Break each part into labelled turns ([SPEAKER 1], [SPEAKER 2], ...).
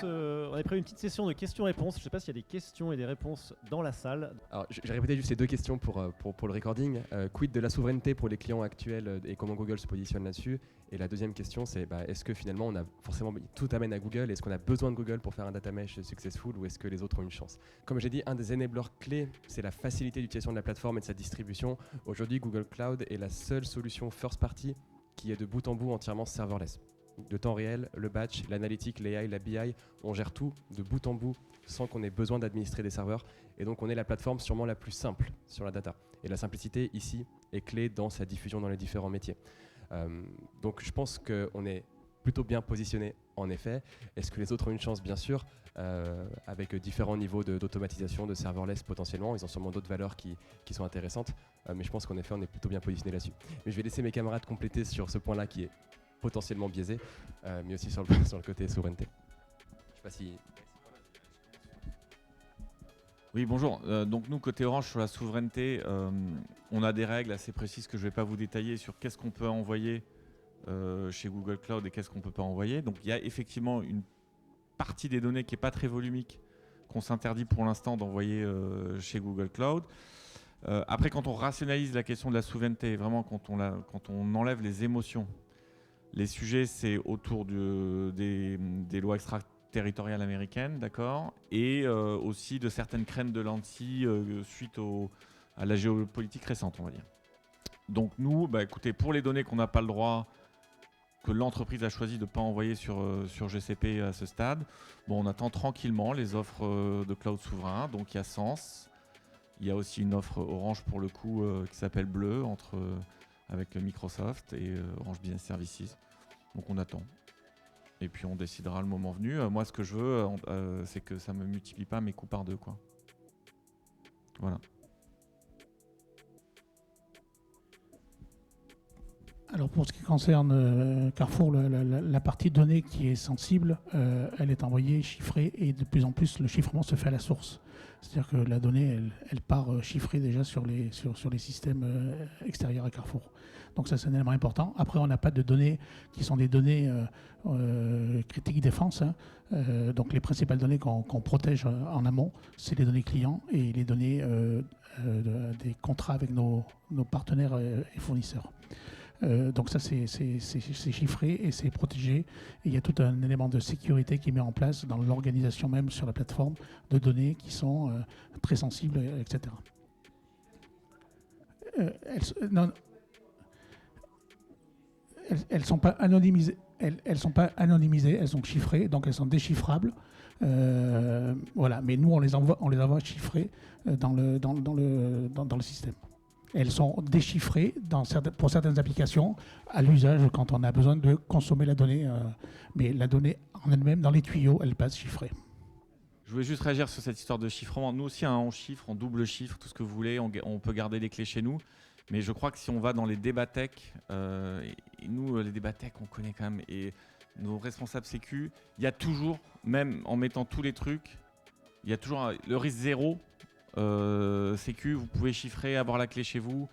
[SPEAKER 1] on avait prévu une petite session de questions-réponses. Je ne sais pas s'il y a des questions et des réponses dans la salle.
[SPEAKER 2] Alors, j'ai répété juste ces deux questions pour le recording. Quid de la souveraineté pour les clients actuels et comment Google se positionne là-dessus? Et la deuxième question, c'est est-ce que finalement, on a forcément tout amène à Google? Est-ce qu'on a besoin de Google pour faire un data mesh successful ou est-ce que les autres ont une chance? Comme j'ai dit, un des enablers clés, c'est la facilité d'utilisation de la plateforme et de sa distribution. Aujourd'hui, Google Cloud est la seule solution first party qui est de bout en bout entièrement serverless. De temps réel, le batch, l'analytique, l'AI, la BI, on gère tout de bout en bout sans qu'on ait besoin d'administrer des serveurs. Et donc on est la plateforme sûrement la plus simple sur la data. Et la simplicité ici est clé dans sa diffusion dans les différents métiers. Donc je pense qu'on est plutôt bien positionné en effet. Est-ce que les autres ont une chance? Bien sûr, avec différents niveaux d'automatisation, de serverless potentiellement. Ils ont sûrement d'autres valeurs qui sont intéressantes. Mais je pense qu'en effet, on est plutôt bien positionné là-dessus. Mais je vais laisser mes camarades compléter sur ce point-là qui est potentiellement biaisé, mais aussi sur le côté souveraineté. Je sais pas si...
[SPEAKER 3] Oui, bonjour. Donc nous, côté Orange, sur la souveraineté, on a des règles assez précises que je ne vais pas vous détailler sur qu'est-ce qu'on peut envoyer chez Google Cloud et qu'est-ce qu'on ne peut pas envoyer. Donc il y a effectivement une partie des données qui n'est pas très volumique qu'on s'interdit pour l'instant d'envoyer chez Google Cloud. Après, quand on rationalise la question de la souveraineté, vraiment quand on enlève les émotions, les sujets, c'est autour des lois extraterritoriales américaines, d'accord, et aussi de certaines craintes de l'ANSSI suite à la géopolitique récente, on va dire. Donc nous, écoutez, pour les données qu'on n'a pas le droit, que l'entreprise a choisi de ne pas envoyer sur GCP à ce stade, on attend tranquillement les offres de cloud souverain. Donc il y a Sens, il y a aussi une offre Orange pour le coup qui s'appelle Bleu avec Microsoft et Orange Business Services. Donc on attend. Et puis on décidera le moment venu. Moi, ce que je veux, c'est que ça ne me multiplie pas mes coûts par deux, quoi. Voilà.
[SPEAKER 4] Alors pour ce qui concerne Carrefour, la partie donnée qui est sensible, elle est envoyée chiffrée et de plus en plus le chiffrement se fait à la source. C'est-à-dire que la donnée, elle part chiffrée déjà sur les systèmes extérieurs à Carrefour. Donc ça, c'est un élément important. Après, on n'a pas de données qui sont des données critiques défense. Donc les principales données qu'on protège en amont, c'est les données clients et les données des contrats avec nos partenaires et fournisseurs. Donc ça, c'est chiffré et c'est protégé. Et il y a tout un élément de sécurité qui est mis en place dans l'organisation même sur la plateforme de données qui sont très sensibles, etc. Elles sont pas anonymisées. Elles sont pas anonymisées, elles sont chiffrées, donc elles sont déchiffrables. Voilà. Mais nous, on les envoie chiffrées dans le système. Elles sont déchiffrées pour certaines applications à l'usage quand on a besoin de consommer la donnée. Mais la donnée en elle-même, dans les tuyaux, elle passe chiffrée.
[SPEAKER 3] Je voulais juste réagir sur cette histoire de chiffrement. Nous aussi, on chiffre, on double chiffre, tout ce que vous voulez. On peut garder les clés chez nous. Mais je crois que si on va dans les débats tech, et nous, les débats tech, on connaît quand même, et nos responsables sécu, il y a toujours, même en mettant tous les trucs, il y a toujours le risque zéro. Sécu, vous pouvez chiffrer, avoir la clé chez vous.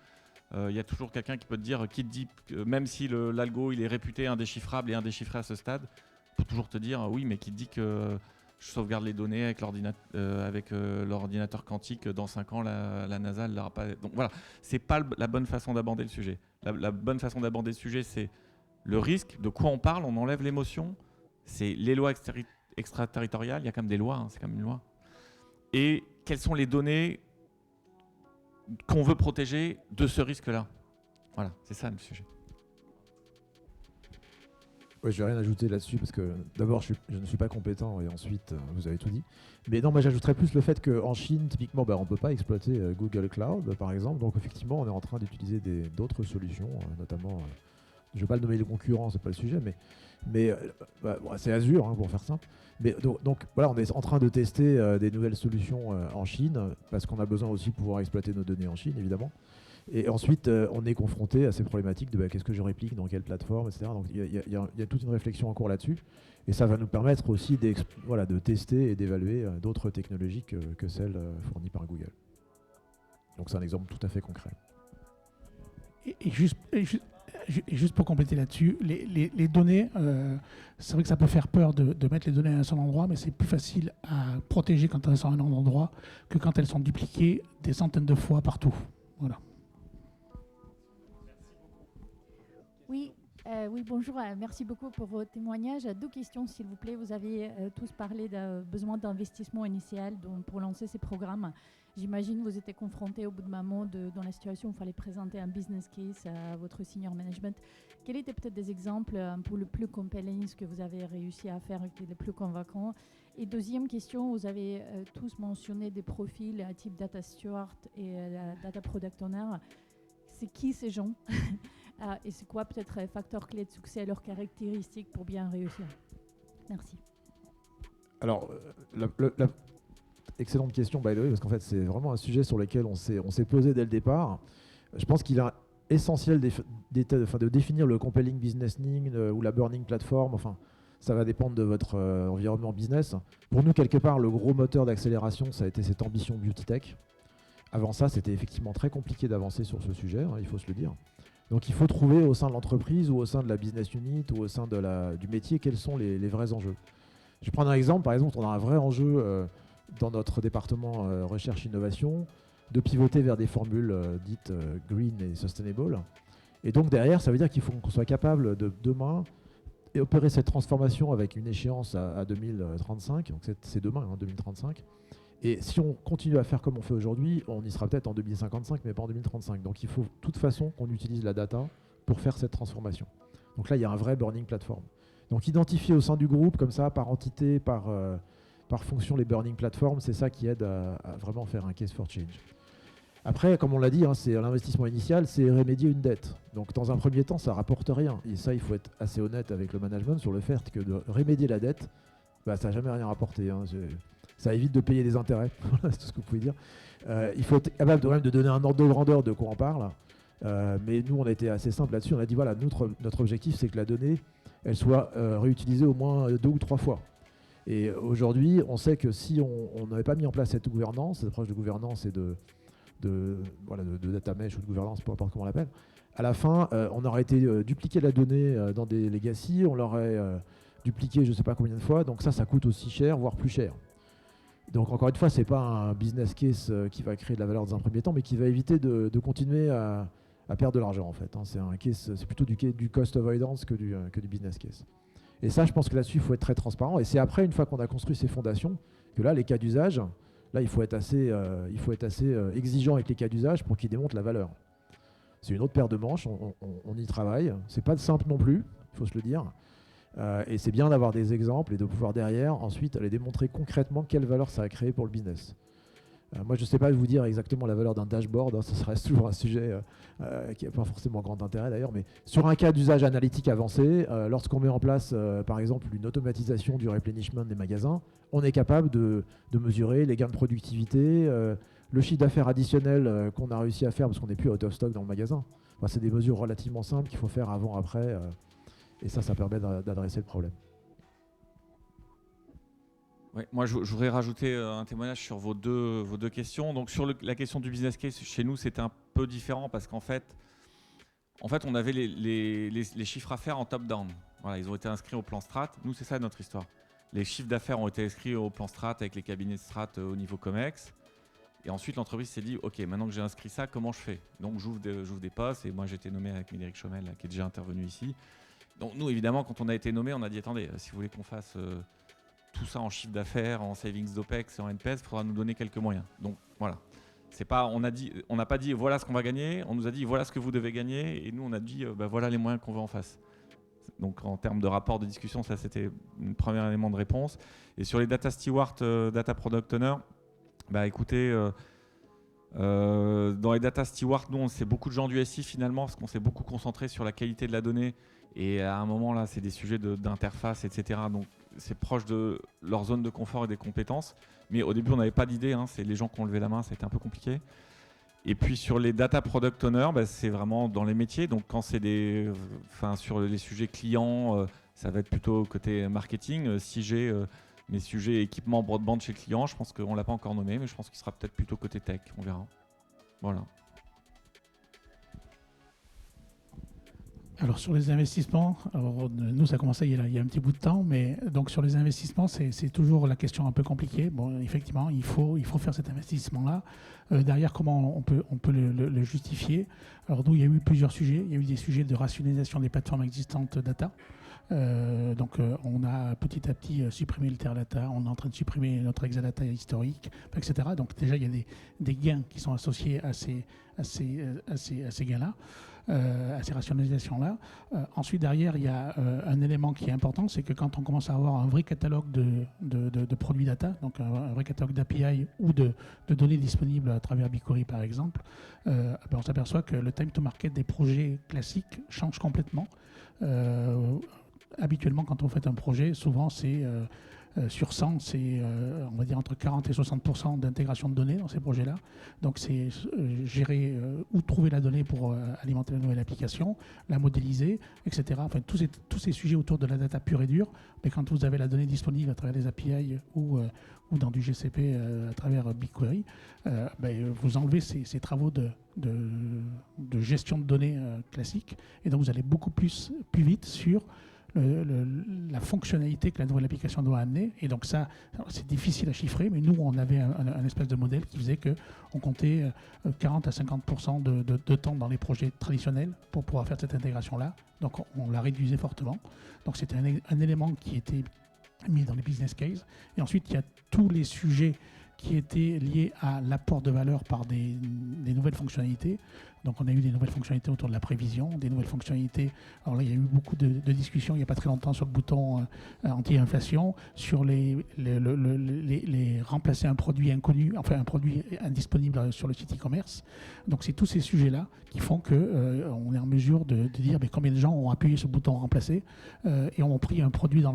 [SPEAKER 3] Il y a toujours quelqu'un qui peut te dire, qui te dit, même si l'algo il est réputé indéchiffrable et indéchiffré à ce stade, peut toujours te dire oui, mais qui te dit que je sauvegarde les données avec l'ordinateur quantique. Dans 5 ans, la NASA ne l'aura pas. Donc voilà, c'est pas la bonne façon d'aborder le sujet. La bonne façon d'aborder le sujet, c'est le risque. De quoi on parle? On enlève l'émotion. C'est les lois extraterritoriales. Il y a quand même des lois. C'est quand même une loi. Et quelles sont les données qu'on veut protéger de ce risque-là? Voilà, c'est ça le sujet.
[SPEAKER 5] Ouais, je vais rien ajouter là-dessus parce que d'abord je ne suis pas compétent et ensuite vous avez tout dit. Mais non, moi j'ajouterais plus le fait qu'en Chine, typiquement, on ne peut pas exploiter Google Cloud par exemple. Donc effectivement, on est en train d'utiliser d'autres solutions, notamment, je ne vais pas le nommer les concurrents, c'est pas le sujet, mais c'est Azure pour faire simple. Mais donc voilà, on est en train de tester des nouvelles solutions en Chine parce qu'on a besoin aussi de pouvoir exploiter nos données en Chine, évidemment. Et ensuite, on est confronté à ces problématiques de qu'est-ce que je réplique, dans quelle plateforme, etc. Donc il y a toute une réflexion en cours là-dessus. Et ça va nous permettre aussi de tester et d'évaluer d'autres technologies que celles fournies par Google. Donc c'est un exemple tout à fait concret.
[SPEAKER 4] Et juste Et juste pour compléter là-dessus, les données, c'est vrai que ça peut faire peur de mettre les données à un seul endroit, mais c'est plus facile à protéger quand elles sont à un endroit que quand elles sont dupliquées des centaines de fois partout. Voilà.
[SPEAKER 6] Oui, oui, bonjour. Merci beaucoup pour vos témoignages. 2 questions, s'il vous plaît. Vous avez tous parlé d'un besoin d'investissement initial pour lancer ces programmes. J'imagine que vous étiez confronté au bout de moment dans la situation où il fallait présenter un business case à votre senior management. Quels étaient peut-être des exemples un peu le plus compelling, ce que vous avez réussi à faire, qui est le plus convaincant? Et deuxième question, vous avez tous mentionné des profils type data steward et data product owner. C'est qui ces gens? Et c'est quoi peut-être les facteurs clés de succès, leurs caractéristiques pour bien réussir? Merci.
[SPEAKER 5] Alors, excellente question, by the way, parce qu'en fait, c'est vraiment un sujet sur lequel on s'est posé dès le départ. Je pense qu'il est essentiel de définir le compelling business need ou la burning platform. Enfin, ça va dépendre de votre environnement business. Pour nous, quelque part, le gros moteur d'accélération, ça a été cette ambition beauty tech. Avant ça, c'était effectivement très compliqué d'avancer sur ce sujet, il faut se le dire. Donc il faut trouver au sein de l'entreprise ou au sein de la business unit ou au sein du métier quels sont les vrais enjeux. Je vais prendre un exemple. Par exemple, on a un vrai enjeu dans notre département recherche-innovation de pivoter vers des formules dites green et sustainable. Et donc derrière, ça veut dire qu'il faut qu'on soit capable de demain et opérer cette transformation avec une échéance à 2035. Donc c'est demain, 2035. Et si on continue à faire comme on fait aujourd'hui, on y sera peut-être en 2055, mais pas en 2035. Donc il faut de toute façon qu'on utilise la data pour faire cette transformation. Donc là, il y a un vrai burning platform. Donc identifier au sein du groupe, comme ça, par entité, par fonction, les burning platforms, c'est ça qui aide à vraiment faire un case for change. Après, comme on l'a dit, c'est l'investissement initial, c'est remédier une dette. Donc dans un premier temps, ça ne rapporte rien. Et ça, il faut être assez honnête avec le management sur le fait que de remédier la dette, ça n'a jamais rien rapporté. Ça évite de payer des intérêts, voilà, c'est tout ce que vous pouvez dire. Il faut être capable de donner un ordre de grandeur de quoi on parle. Mais nous, on a été assez simple là-dessus. On a dit, voilà, notre objectif, c'est que la donnée, elle soit réutilisée au moins 2 ou 3 fois. Et aujourd'hui, on sait que si on n'avait pas mis en place cette gouvernance, cette approche de gouvernance et de data mesh ou de gouvernance, peu importe comment on l'appelle, à la fin, on aurait été dupliquer la donnée dans des legacy, on l'aurait dupliqué je ne sais pas combien de fois, donc ça coûte aussi cher, voire plus cher. Donc encore une fois, ce n'est pas un business case qui va créer de la valeur dans un premier temps, mais qui va éviter de continuer à perdre de l'argent en fait. C'est plutôt du cost avoidance que du business case. Et ça, je pense que là-dessus, il faut être très transparent. Et c'est après, une fois qu'on a construit ces fondations, que là, les cas d'usage, là, il faut être assez exigeant avec les cas d'usage pour qu'ils démontrent la valeur. C'est une autre paire de manches, on y travaille. C'est pas simple non plus, il faut se le dire. Et c'est bien d'avoir des exemples et de pouvoir derrière ensuite aller démontrer concrètement quelle valeur ça a créé pour le business. Moi, je ne sais pas vous dire exactement la valeur d'un dashboard, ça reste toujours un sujet qui n'a pas forcément grand intérêt d'ailleurs, mais sur un cas d'usage analytique avancé, lorsqu'on met en place par exemple une automatisation du replenishment des magasins, on est capable de mesurer les gains de productivité, le chiffre d'affaires additionnel qu'on a réussi à faire parce qu'on n'est plus out of stock dans le magasin. C'est des mesures relativement simples qu'il faut faire avant, après. Et ça permet d'adresser le problème.
[SPEAKER 3] Ouais, moi, je voudrais rajouter un témoignage sur vos deux questions. Donc, sur la question du business case, chez nous, c'était un peu différent parce qu'en fait, on avait les chiffres à faire en top-down. Voilà, ils ont été inscrits au plan strat. Nous, c'est ça notre histoire. Les chiffres d'affaires ont été inscrits au plan strat avec les cabinets de strat au niveau COMEX. Et ensuite, l'entreprise s'est dit, OK, maintenant que j'ai inscrit ça, comment je fais? Donc, j'ouvre des postes. Et moi, j'ai été nommé avec Médéric Chomel, qui est déjà intervenu ici. Donc nous, évidemment, quand on a été nommé, on a dit, attendez, si vous voulez qu'on fasse tout ça en chiffre d'affaires, en savings d'OPEX et en NPS, il faudra nous donner quelques moyens. Donc voilà. On n'a pas dit, voilà ce qu'on va gagner, on nous a dit, voilà ce que vous devez gagner, et nous, on a dit, voilà les moyens qu'on veut en face. Donc en termes de rapport de discussion, ça, c'était un premier élément de réponse. Et sur les data steward, data product owner, écoutez, dans les data stewards, nous, c'est beaucoup de gens du SI finalement, parce qu'on s'est beaucoup concentré sur la qualité de la donnée. Et à un moment, là, c'est des sujets d'interface, etc. Donc, c'est proche de leur zone de confort et des compétences. Mais au début, on n'avait pas d'idée. C'est les gens qui ont levé la main, ça a été un peu compliqué. Et puis, sur les data product owners, c'est vraiment dans les métiers. Donc, quand c'est sur les sujets clients, ça va être plutôt côté marketing. Si j'ai mes sujets équipement broadband chez le client, je pense qu'on ne l'a pas encore nommé, mais je pense qu'il sera peut-être plutôt côté tech. On verra. Voilà.
[SPEAKER 4] Alors sur les investissements, alors, nous ça a commencé il y a un petit bout de temps, mais donc sur les investissements c'est toujours la question un peu compliquée. Bon, effectivement, il faut faire cet investissement-là. Derrière, comment on peut le justifier? Alors nous, il y a eu plusieurs sujets. Il y a eu des sujets de rationalisation des plateformes existantes data. On a petit à petit supprimé le Teradata, on est en train de supprimer notre Exadata historique, etc. Donc déjà, il y a des gains qui sont associés à ces gains-là. À ces rationalisations-là. Ensuite, derrière, il y a un élément qui est important, c'est que quand on commence à avoir un vrai catalogue de produits data, donc un vrai catalogue d'API ou de données disponibles à travers BigQuery, par exemple, on s'aperçoit que le time to market des projets classiques change complètement. Habituellement, quand on fait un projet, souvent, c'est sur 100, c'est on va dire entre 40 et 60% d'intégration de données dans ces projets-là. Donc c'est gérer où trouver la donnée pour alimenter la nouvelle application, la modéliser, etc. Enfin, tous ces sujets autour de la data pure et dure. Mais quand vous avez la donnée disponible à travers des API ou dans du GCP à travers BigQuery, vous enlevez ces travaux de gestion de données classiques. Et donc vous allez beaucoup plus vite sur la fonctionnalité que la nouvelle application doit amener. Et donc ça, c'est difficile à chiffrer, mais nous, on avait un espèce de modèle qui faisait qu'on comptait 40 à 50% de temps dans les projets traditionnels pour pouvoir faire cette intégration-là. Donc on l'a réduisé fortement. Donc c'était un élément qui était mis dans les business cases. Et ensuite, il y a tous les sujets qui étaient liés à l'apport de valeur par des nouvelles fonctionnalités. Donc on a eu des nouvelles fonctionnalités autour de la prévision, des nouvelles fonctionnalités. Alors là, il y a eu beaucoup de discussions il n'y a pas très longtemps sur le bouton anti-inflation, sur les remplacer un produit inconnu, enfin un produit indisponible sur le site e-commerce. Donc c'est tous ces sujets-là qui font qu'on est en mesure de dire combien de gens ont appuyé sur le bouton remplacer et ont pris un produit dans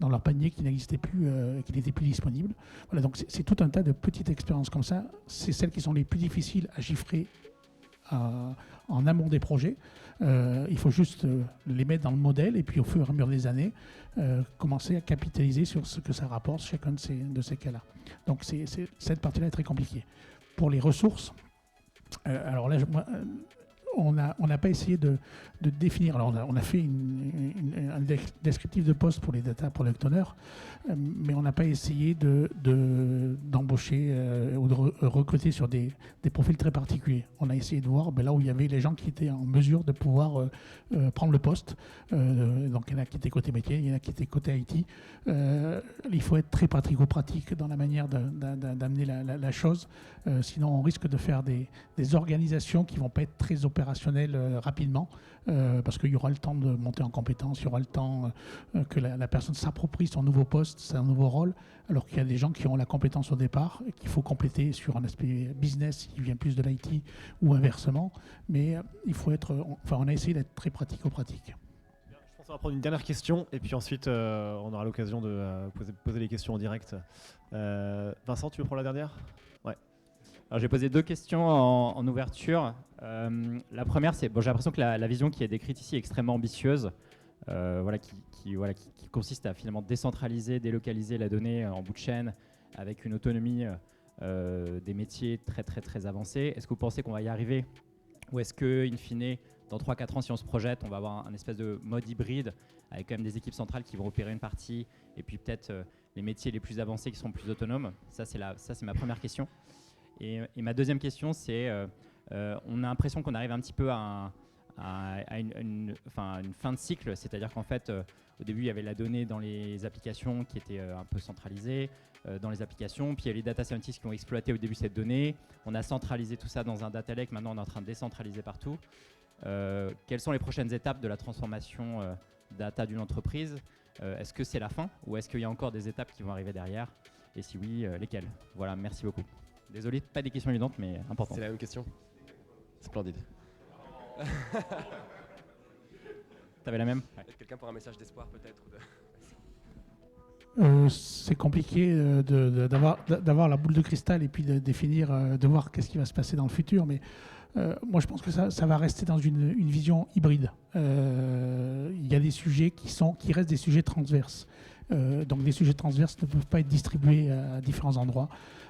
[SPEAKER 4] leur panier qui n'existait plus, qui n'était plus disponible. Voilà, donc c'est tout un tas de petites expériences comme ça. C'est celles qui sont les plus difficiles à chiffrer en amont des projets. Il faut juste les mettre dans le modèle et puis au fur et à mesure des années, commencer à capitaliser sur ce que ça rapporte chacun de ces cas-là. Donc cette partie-là est très compliquée. Pour les ressources, alors là, on n'a pas essayé de définir. Alors on a fait un descriptif de poste pour les data product owners, mais on n'a pas essayé d'embaucher ou de recruter sur des profils très particuliers. On a essayé de voir là où il y avait les gens qui étaient en mesure de pouvoir prendre le poste. Donc il y en a qui étaient côté métier, il y en a qui étaient côté IT. Il faut être très pratico-pratique dans la manière d'amener la chose. Sinon on risque de faire des organisations qui ne vont pas être très opérationnelles rapidement. Parce qu'il y aura le temps de monter en compétence, il y aura le temps que la personne s'approprie son nouveau poste, son nouveau rôle, alors qu'il y a des gens qui ont la compétence au départ et qu'il faut compléter sur un aspect business qui vient plus de l'IT ou inversement. Mais il faut on a essayé d'être très pratico-pratique.
[SPEAKER 1] Je pense qu'on va prendre une dernière question et puis ensuite on aura l'occasion de poser les questions en direct. Vincent, tu veux prendre la dernière ? Ouais.
[SPEAKER 7] Alors, j'ai posé 2 questions en ouverture. La première, c'est j'ai l'impression que la vision qui est décrite ici est extrêmement ambitieuse, qui consiste à finalement décentraliser, délocaliser la donnée en bout de chaîne avec une autonomie des métiers très très très avancés. Est-ce que vous pensez qu'on va y arriver, ou est-ce que, in fine, dans 3-4 ans, si on se projette, on va avoir un espèce de mode hybride avec quand même des équipes centrales qui vont opérer une partie et puis peut-être les métiers les plus avancés qui seront plus autonomes? Ça, c'est ma première question. Et ma deuxième question, c'est on a l'impression qu'on arrive un petit peu à une fin de cycle, c'est-à-dire qu'en fait, au début, il y avait la donnée dans les applications qui était un peu centralisée dans les applications, puis il y a les data scientists qui ont exploité au début cette donnée, on a centralisé tout ça dans un data lake, maintenant on est en train de décentraliser partout. Quelles sont les prochaines étapes de la transformation data d'une entreprise? Est-ce que c'est la fin, ou est-ce qu'il y a encore des étapes qui vont arriver derrière? Et si oui, lesquelles? Voilà, merci beaucoup. Désolé, pas des questions évidentes, mais importantes.
[SPEAKER 2] C'est la même question. Splendide.
[SPEAKER 7] T'avais la même? Ouais.
[SPEAKER 2] Quelqu'un pour un message d'espoir peut-être
[SPEAKER 4] C'est compliqué d'avoir la boule de cristal et puis de définir, de voir qu'est-ce qui va se passer dans le futur. Mais moi, je pense que ça va rester dans une vision hybride. Il y a des sujets qui restent des sujets transverses. Donc des sujets transverses ne peuvent pas être distribués à différents endroits.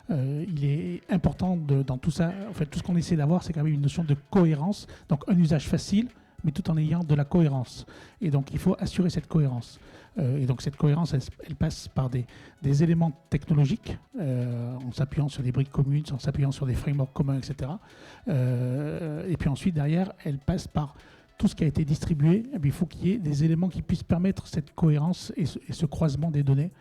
[SPEAKER 4] Il est important dans tout ça, en fait, tout ce qu'on essaie d'avoir, c'est quand même une notion de cohérence, donc un usage facile, mais tout en ayant de la cohérence. Et donc, il faut assurer cette cohérence. Et donc, cette cohérence, elle passe par des éléments technologiques, en s'appuyant sur des briques communes, en s'appuyant sur des frameworks communs, etc. Et puis ensuite, derrière, elle passe par tout ce qui a été distribué. Eh bien, il faut qu'il y ait des éléments qui puissent permettre cette cohérence et ce croisement des données.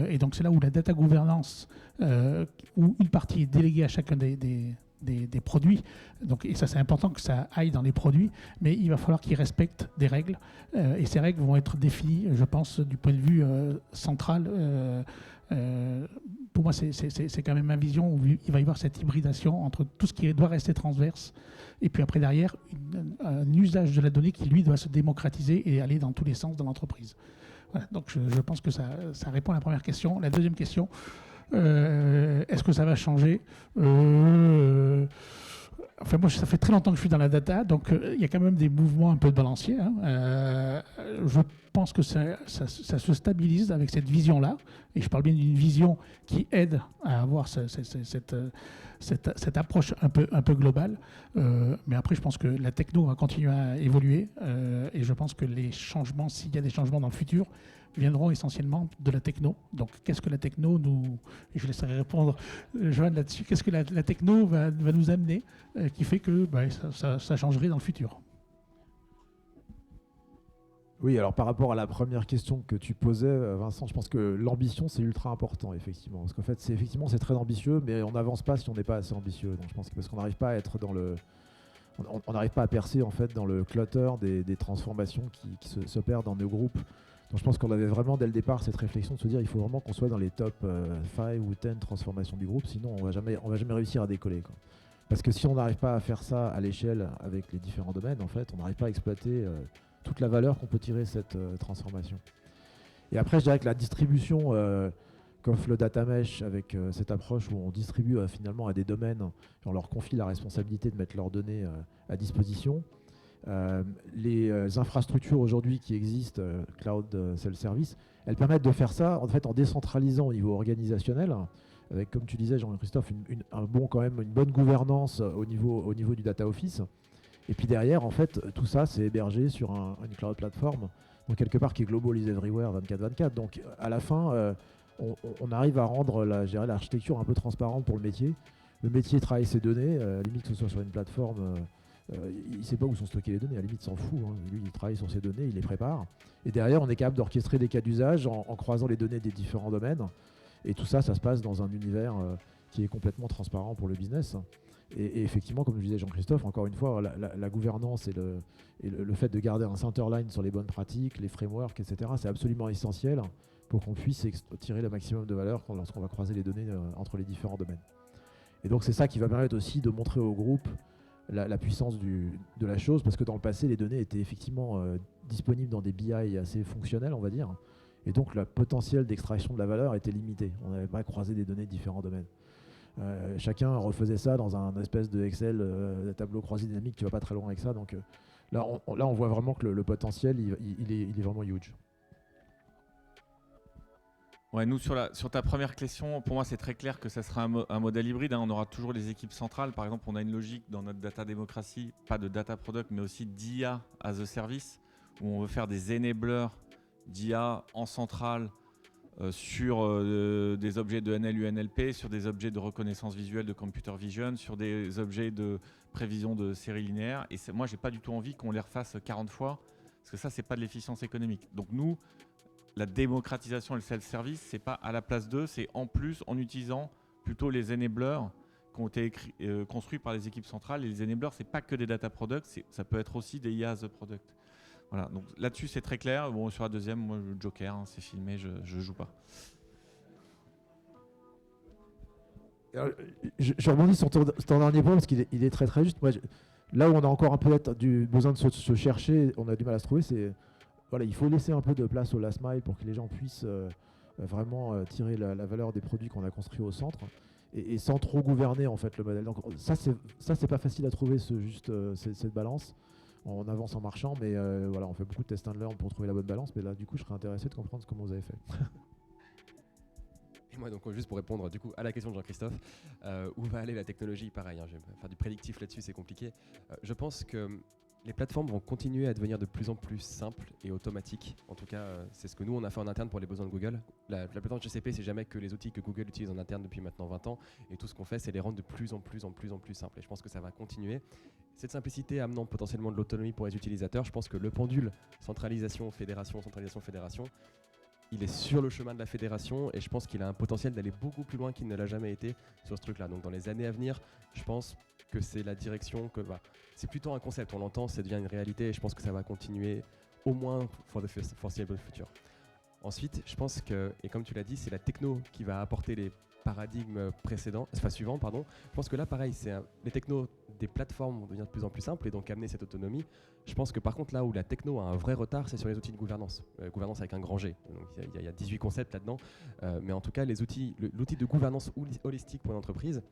[SPEAKER 4] Et donc, c'est là où la data gouvernance, où une partie est déléguée à chacun des produits. Donc, et ça, c'est important que ça aille dans les produits, mais il va falloir qu'ils respectent des règles. Et ces règles vont être définies, je pense, du point de vue central. Pour moi, c'est quand même ma vision où il va y avoir cette hybridation entre tout ce qui doit rester transverse et puis après, derrière, un usage de la donnée qui, lui, doit se démocratiser et aller dans tous les sens dans l'entreprise. Voilà, donc, je pense que ça répond à la première question. La deuxième question, est-ce que ça va changer Enfin, moi, ça fait très longtemps que je suis dans la data, donc il y a quand même des mouvements un peu de balancier. Hein. Je pense que ça se stabilise avec cette vision-là, et je parle bien d'une vision qui aide à avoir cette approche un peu globale. Mais après, je pense que la techno va continuer à évoluer, et je pense que les changements, s'il y a des changements dans le futur, viendront essentiellement de la techno. Donc, qu'est-ce que la techno nous... Et je laisserai répondre Joanne là-dessus. Qu'est-ce que la techno va nous amener qui fait que ça changerait dans le futur?
[SPEAKER 5] Oui, alors par rapport à la première question que tu posais, Vincent, je pense que l'ambition, c'est ultra important, effectivement. Parce qu'en fait, c'est très ambitieux, mais on n'avance pas si on n'est pas assez ambitieux. Donc, je pense que parce qu'on n'arrive pas à être dans le... On n'arrive pas à percer, en fait, dans le clutter des transformations qui s'opèrent dans nos groupes. Donc je pense qu'on avait vraiment dès le départ cette réflexion de se dire il faut vraiment qu'on soit dans les top 5 ou 10 transformations du groupe, sinon on va jamais réussir à décoller, quoi. Parce que si on n'arrive pas à faire ça à l'échelle avec les différents domaines, en fait, on n'arrive pas à exploiter toute la valeur qu'on peut tirer de cette transformation. Et après, je dirais que la distribution, comme le data mesh, avec cette approche où on distribue finalement à des domaines, et on leur confie la responsabilité de mettre leurs données à disposition. Les infrastructures aujourd'hui qui existent, cloud self-service, elles permettent de faire ça en fait en décentralisant au niveau organisationnel, avec, comme tu disais Jean-Christophe, une bonne gouvernance au niveau du data office. Et puis derrière, en fait, tout ça c'est hébergé sur une cloud platform, donc quelque part qui est global is everywhere 24/24. Donc à la fin, on arrive à rendre l'architecture un peu transparente pour le métier. Le métier travaille ses données, limite que ce soit sur une plateforme. Il ne sait pas où sont stockées les données, à la limite, il s'en fout. Hein. Lui, il travaille sur ses données, il les prépare. Et derrière, on est capable d'orchestrer des cas d'usage en croisant les données des différents domaines. Et tout ça, ça se passe dans un univers qui est complètement transparent pour le business. Et effectivement, comme je disais Jean-Christophe, encore une fois, la gouvernance et le fait de garder un centerline sur les bonnes pratiques, les frameworks, etc., c'est absolument essentiel pour qu'on puisse tirer le maximum de valeur lorsqu'on va croiser les données entre les différents domaines. Et donc, c'est ça qui va permettre aussi de montrer au groupe la puissance de la chose, parce que dans le passé, les données étaient effectivement disponibles dans des BI assez fonctionnels, on va dire, et donc le potentiel d'extraction de la valeur était limité. On n'avait pas croisé des données de différents domaines. Chacun refaisait ça dans un espèce de Excel, tableau croisé dynamique qui ne va pas très loin avec ça. Donc là, on voit vraiment que le potentiel, il est vraiment huge.
[SPEAKER 3] Ouais, nous, sur ta première question, pour moi, c'est très clair que ça sera un modèle hybride. Hein. On aura toujours les équipes centrales. Par exemple, on a une logique dans notre data démocratie, pas de data product, mais aussi d'IA as a service, où on veut faire des enablers d'IA en centrale sur des objets de NLU, NLP, sur des objets de reconnaissance visuelle, de computer vision, sur des objets de prévision de séries linéaires. Et moi, j'ai pas du tout envie qu'on les refasse 40 fois, parce que ça, c'est pas de l'efficience économique. Donc nous, la démocratisation et le self-service, c'est pas à la place d'eux, c'est en plus en utilisant plutôt les enablers qui ont été construits par les équipes centrales. Et les enablers, c'est pas que des data products, ça peut être aussi des IA as a product. Voilà, donc là-dessus c'est très clair. Bon, sur la deuxième, moi le Joker, hein, c'est filmé, je joue pas.
[SPEAKER 5] Alors, je rebondis sur ton dernier point parce qu'il est très très juste. Moi, là où on a encore un peu besoin de se chercher, on a du mal à se trouver, c'est voilà, il faut laisser un peu de place au last mile pour que les gens puissent vraiment tirer la valeur des produits qu'on a construits au centre et sans trop gouverner en fait le modèle. Donc ça c'est pas facile à trouver cette balance. On avance en marchant, mais voilà, on fait beaucoup de test and learn pour trouver la bonne balance. Mais là, du coup, je serais intéressé de comprendre comment vous avez fait.
[SPEAKER 2] Et moi, donc, juste pour répondre du coup à la question de Jean-Christophe, où va aller la technologie? Pareil, hein, je vais faire du prédictif là-dessus, c'est compliqué. Je pense que Les plateformes vont continuer à devenir de plus en plus simples et automatiques. En tout cas, c'est ce que nous, on a fait en interne pour les besoins de Google. La plateforme GCP, c'est jamais que les outils que Google utilise en interne depuis maintenant 20 ans. Et tout ce qu'on fait, c'est les rendre de plus en plus simples. Et je pense que ça va continuer. Cette simplicité amenant potentiellement de l'autonomie pour les utilisateurs, je pense que le pendule centralisation, fédération, il est sur le chemin de la fédération et je pense qu'il a un potentiel d'aller beaucoup plus loin qu'il ne l'a jamais été sur ce truc-là. Donc dans les années à venir, je pense que c'est la direction que va. C'est plutôt un concept, on l'entend, ça devient une réalité et je pense que ça va continuer au moins for the foreseeable future. Ensuite, je pense que, et comme tu l'as dit, c'est la techno qui va apporter les paradigmes suivants. Je pense que là, pareil, les technos des plateformes vont devenir de plus en plus simples et donc amener cette autonomie. Je pense que par contre, là où la techno a un vrai retard, c'est sur les outils de gouvernance. Gouvernance avec un grand G. Donc il y a 18 concepts là-dedans. Mais en tout cas, l'outil de gouvernance holistique pour une entreprise,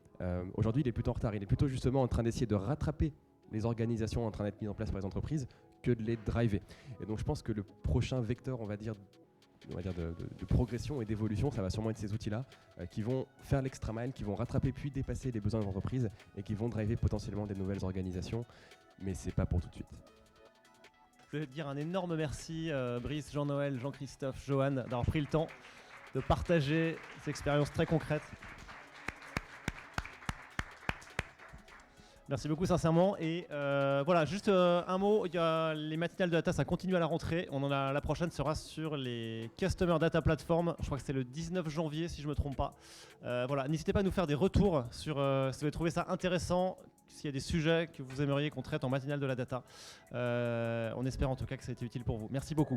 [SPEAKER 2] aujourd'hui, il est plutôt en retard. Il est plutôt justement en train d'essayer de rattraper les organisations en train d'être mises en place par les entreprises que de les driver. Et donc je pense que le prochain vecteur, on va dire de progression et d'évolution, ça va sûrement être ces outils-là qui vont faire l'extra mile, qui vont rattraper puis dépasser les besoins des entreprises et qui vont driver potentiellement des nouvelles organisations, mais c'est pas pour tout de suite.
[SPEAKER 1] Je vais te dire un énorme merci, Brice, Jean-Noël, Jean-Christophe, Johan, d'avoir pris le temps de partager ces expériences très concrètes. Merci beaucoup sincèrement et voilà juste un mot, les matinales de data ça continue à la rentrée, la prochaine sera sur les Customer Data Platform, je crois que c'est le 19 janvier si je ne me trompe pas. Voilà, n'hésitez pas à nous faire des retours sur si vous avez trouvé ça intéressant, s'il y a des sujets que vous aimeriez qu'on traite en matinale de la data. On espère en tout cas que ça a été utile pour vous. Merci beaucoup.